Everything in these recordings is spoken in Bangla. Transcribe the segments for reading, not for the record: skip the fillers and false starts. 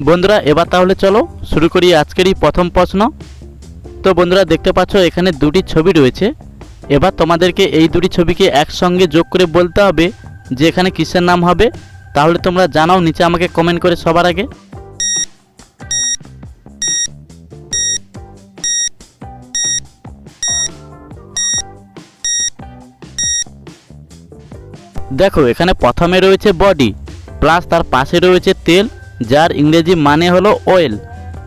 বন্ধুরা এবার তাহলে চলো শুরু করি আজকের এই প্রথম প্রশ্ন। তো বন্ধুরা দেখতে পাচ্ছ এখানে দুটি ছবি রয়েছে। এবার তোমাদেরকে এই দুটি ছবিকে একসঙ্গে যোগ করে বলতে হবে যে এখানে কিসের নাম হবে। তাহলে তোমরা জানাও নিচে আমাকে কমেন্ট করে সবার আগে। দেখো এখানে প্রথমে রয়েছে বডি প্লাস তার পাশে রয়েছে তেল, যার ইংরেজি মানে হলো অয়েল।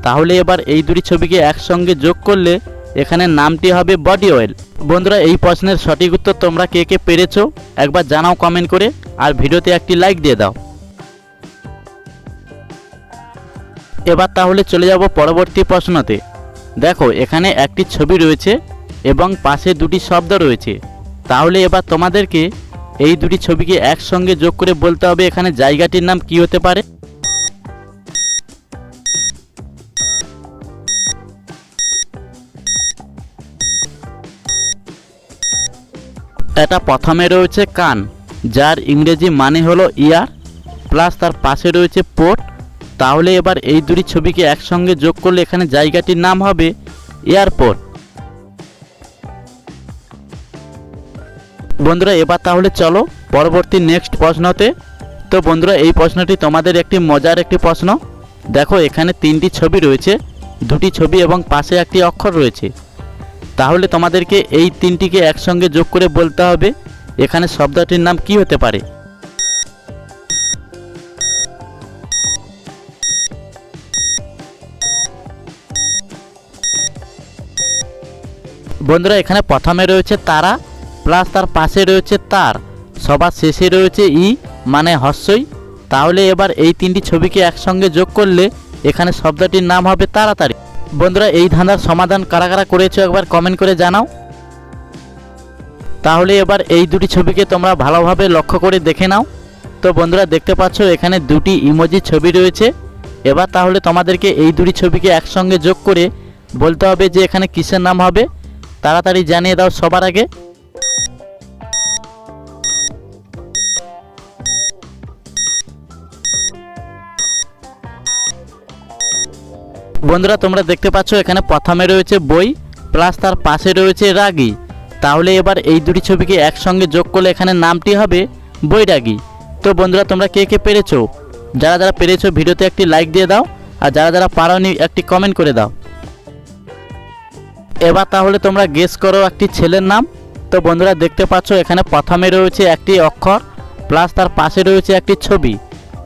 তাহলে এবার এই দুটি ছবিকে একসঙ্গে যোগ করলে এখানে নামটি হবে বডি অয়েল। বন্ধুরা এই প্রশ্নের সঠিক উত্তর তোমরা কে কে পেরেছো একবার জানাও কমেন্ট করে, আর ভিডিওতে একটি লাইক দিয়ে দাও। এবার তাহলে চলে যাব পরবর্তী প্রশ্নতে। দেখো এখানে একটি ছবি রয়েছে এবং পাশে দুটি শব্দ রয়েছে। তাহলে এবার তোমাদেরকে এই দুটি ছবিকে একসঙ্গে যোগ করে বলতে হবে এখানে জায়গাটির নাম কি হতে পারে। এটা প্রথমে রয়েছে কান, যার ইংরেজি মানে হলো ইয়ার, প্লাস তার পাশে রয়েছে পোর্ট। তাহলে এবার এই দুটি ছবিকে একসঙ্গে যোগ করলে এখানে জায়গাটির নাম হবে এয়ারপোর্ট। বন্ধুরা এবার তাহলে চলো পরবর্তী নেক্সট প্রশ্নতে। তো বন্ধুরা এই প্রশ্নটি তোমাদের একটি মজার একটি প্রশ্ন। দেখো এখানে তিনটি ছবি রয়েছে, দুটি ছবি এবং পাশে একটি অক্ষর রয়েছে। তাহলে তোমাদেরকে এই তিনটিকে একসঙ্গে যোগ করে বলতে হবে এখানে শব্দটির নাম কি হতে পারে। বন্ধুরা এখানে প্রথমে রয়েছে তারা প্লাস তার পাশে রয়েছে তার, সবার শেষে রয়েছে ই মানে হস্যই। তাহলে এবার এই তিনটি ছবিকে একসঙ্গে যোগ করলে এখানে শব্দটির নাম হবে তাড়াতাড়ি। বন্ধুরা এই ধাঁধার সমাধান কারা কারা করেছো একবার কমেন্ট করে জানাও। তাহলে এবার এই দুটি ছবিকে তোমরা ভালোভাবে লক্ষ্য করে দেখে নাও। তো বন্ধুরা দেখতে পাচ্ছ এখানে দুটি ইমোজি ছবি রয়েছে। এবার তাহলে তোমাদেরকে এই দুটি ছবিকে একসঙ্গে যোগ করে বলতে হবে যে এখানে কিসের নাম হবে। তাড়াতাড়ি জানিয়ে দাও সবার আগে। বন্ধুরা তোমরা দেখতে পাচ্ছ এখানে প্রথমে রয়েছে বই প্লাস তার পাশে রয়েছে রাগী। তাহলে এবার এই দুটি ছবিকে একসঙ্গে যোগ করলে এখানে নামটি হবে বৈরাগী। তো বন্ধুরা তোমরা কে কে পেরেছো, যারা যারা পেরেছো ভিডিওতে একটি লাইক দিয়ে দাও, আর যারা যারা পারোনি একটি কমেন্ট করে দাও। এবার তাহলে তোমরা গেস করো একটি ছেলের নাম। তো বন্ধুরা দেখতে পাচ্ছ এখানে প্রথমে রয়েছে একটি অক্ষর প্লাস তার পাশে রয়েছে একটি ছবি।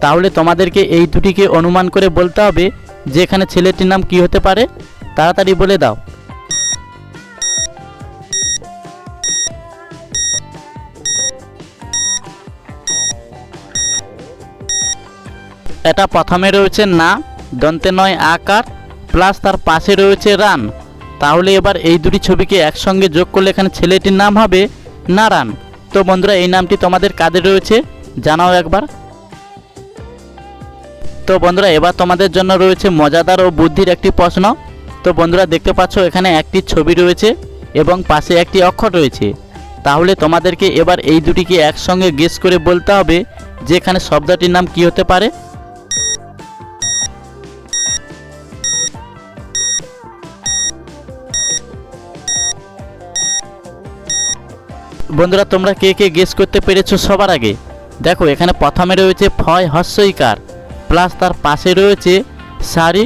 তাহলে তোমাদেরকে এই দুটিকে অনুমান করে বলতে হবে যে এখানে ছেলেটির নাম কি হতে পারে। তাড়াতাড়ি বলে দাও। এটা প্রথমে রয়েছে না, দন্তে নয় আকার প্লাস তার পাশে রয়েছে রান। তাহলে এবার এই দুটি ছবিকে একসঙ্গে যোগ করলে এখানে ছেলেটির নাম হবে নারান। তো বন্ধুরা এই নামটি তোমাদের কাদের রয়েছে জানাও একবার। তো বন্ধুরা এবার তোমাদের জন্য রয়েছে মজাদার ও বুদ্ধির একটি প্রশ্ন। তো বন্ধুরা দেখতে পাচ্ছ এখানে একটি ছবি রয়েছে এবং পাশে একটি অক্ষর রয়েছে। তাহলে তোমাদেরকে এবার এই দুটিকে একসঙ্গে গেস করে বলতে হবে যে এখানে শব্দটির নাম কি হতে পারে। বন্ধুরা তোমরা কে কে গেস করতে পেরেছো সবার আগে। দেখো এখানে প্রথমে রয়েছে ফয় হস্যইকার প্লাস তার পাশে রয়েছে শাড়ি।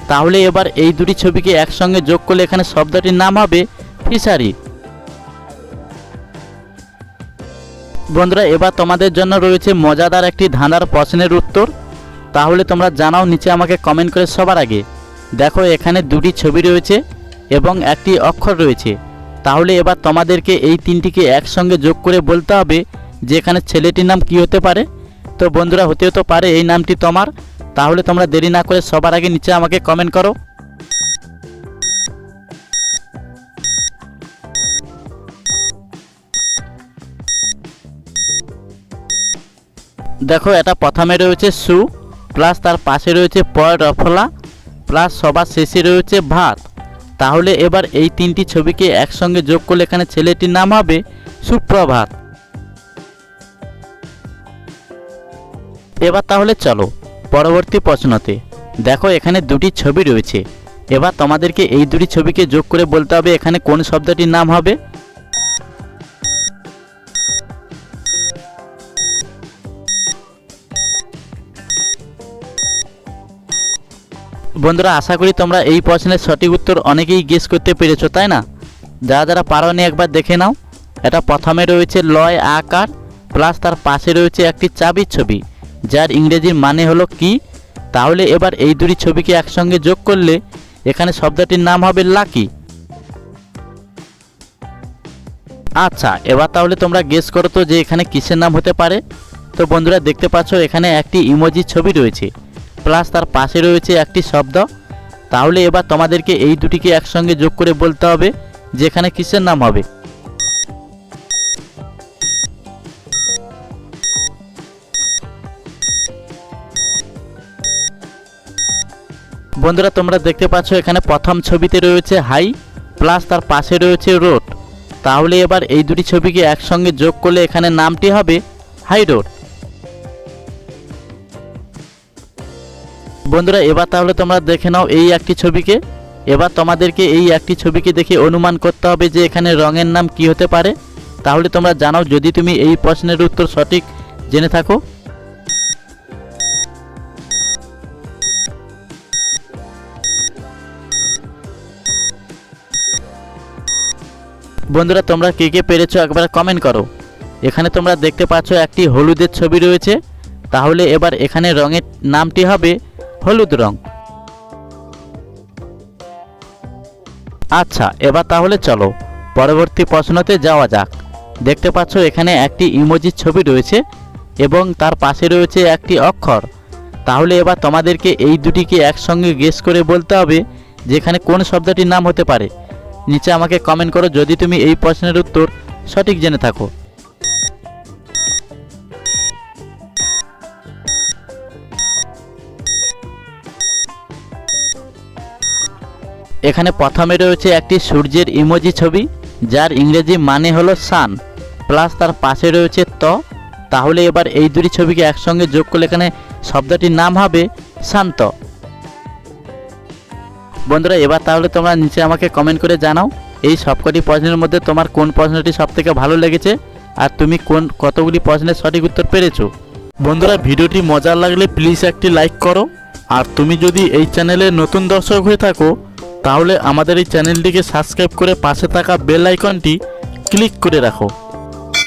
তাহলে এবার এই দুটি ছবিকে একসঙ্গে যোগ করলে এখানে শব্দটির নাম হবে ফিশারি। বন্ধুরা এবার তোমাদের জন্য রয়েছে মজাদার একটি ধাঁধার প্রশ্নের উত্তর। তাহলে তোমরা জানাও নিচে আমাকে কমেন্ট করে সবার আগে। দেখো এখানে দুটি ছবি রয়েছে এবং একটি অক্ষর রয়েছে। তাহলে এবার তোমাদেরকে এই তিনটিকে একসঙ্গে যোগ করে বলতে হবে যে এখানে ছেলেটির নাম কি হতে পারে। তো বন্ধুরা হতেও তো পারে এই নামটি তোমার। তাহলে তোমরা দেরি না করে সবার আগে নিচে আমাকে কমেন্ট করো। দেখো এটা প্রথমে রয়েছে সু প্লাস তার পাশে রয়েছে রফলা প্লাস সবার শেষে রয়েছে ভাত। তাহলে এবার এই তিনটি ছবিকে একসঙ্গে যোগ করলে এখানে ছেলেটির নাম হবে সুপ্রভাত। এবার তাহলে চলো পরবর্তী প্রশ্নতে। দেখো এখানে দুটি ছবি রয়েছে। এবার তোমাদেরকে এই দুটি ছবিকে যোগ করে বলতে হবে এখানে কোন শব্দটির নাম হবে। বন্ধুরা আশা করি তোমরা এই প্রশ্নের সঠিক উত্তর অনেকেই গেস করতে পেরেছো, তাই না? যারা যারা পারোনি একবার দেখে নাও। এটা প্রথমে রয়েছে লয় আকার প্লাস তার পাশে রয়েছে একটি চাবির ছবি, যার ইংরেজির মানে হলো কি। তাহলে এবার এই দুটি ছবিকে একসঙ্গে যোগ করলে এখানে শব্দটির নাম হবে লাকি। আচ্ছা, এবার তাহলে তোমরা গেস করো তো যে এখানে কিসের নাম হতে পারে। তো বন্ধুরা দেখতে পাচ্ছ এখানে একটি ইমোজি ছবি রয়েছে প্লাস তার পাশে রয়েছে একটি শব্দ। তাহলে এবার তোমাদেরকে এই দুটিকে একসঙ্গে যোগ করে বলতে হবে যে এখানে কিসের নাম হবে। বন্ধুরা তোমরা দেখতে পাচ্ছ এখানে প্রথম ছবিতে রয়েছে হাই প্লাস তার পাশে রয়েছে রোড। তাহলে এবার এই দুটি ছবিকে একসঙ্গে যোগ করলে এখানে নামটি হবে হাই রোড। বন্ধুরা এবার তাহলে তোমরা দেখে নাও এই একটি ছবিকে। এবার তোমাদেরকে এই একটি ছবিকে দেখে অনুমান করতে হবে যে এখানে রঙের নাম কি হতে পারে। তাহলে তোমরা জানাও যদি তুমি এই প্রশ্নের উত্তর সঠিক জেনে থাকো। বন্ধুরা তোমরা কে কে পেরেছো একবার কমেন্ট করো। এখানে তোমরা দেখতে পাচ্ছ একটি হলুদের ছবি রয়েছে। তাহলে এবার এখানে রঙের নামটি হবে হলুদ রং। আচ্ছা, এবার তাহলে চলো পরবর্তী প্রশ্নতে যাওয়া যাক। দেখতে পাচ্ছ এখানে একটি ইমোজির ছবি রয়েছে এবং তার পাশে রয়েছে একটি অক্ষর। তাহলে এবার তোমাদেরকে এই দুটিকে একসঙ্গে গেস করে বলতে হবে যে এখানে কোন শব্দটির নাম হতে পারে। নিচে আমাকে কমেন্ট করো যদি তুমি এই প্রশ্নের উত্তর সঠিক জেনে থাকো। এখানে প্রথমে রয়েছে একটি সূর্যের ইমোজি ছবি, যার ইংরেজি মানে হলো সান প্লাস তার পাশে রয়েছে ত। তাহলে এবার এই দুটি ছবিকে একসঙ্গে যোগ করলে এখানে শব্দটির নাম হবে শান্ত। বন্ধুরা এবার তাহলে তোমরা নিচে আমাকে কমেন্ট করে জানাও এই সবকটি প্রশ্নের মধ্যে তোমার কোন প্রশ্নটি সবথেকে ভালো লেগেছে আর তুমি কতগুলি প্রশ্নের সঠিক উত্তর পেরেছো। বন্ধুরা ভিডিওটি মজার লাগলে প্লিজ একটি লাইক করো। আর তুমি যদি এই চ্যানেলে নতুন দর্শক হয়ে থাকো তাহলে আমাদের এই চ্যানেলটিকে সাবস্ক্রাইব করে পাশে থাকা বেল আইকনটি ক্লিক করে রাখো।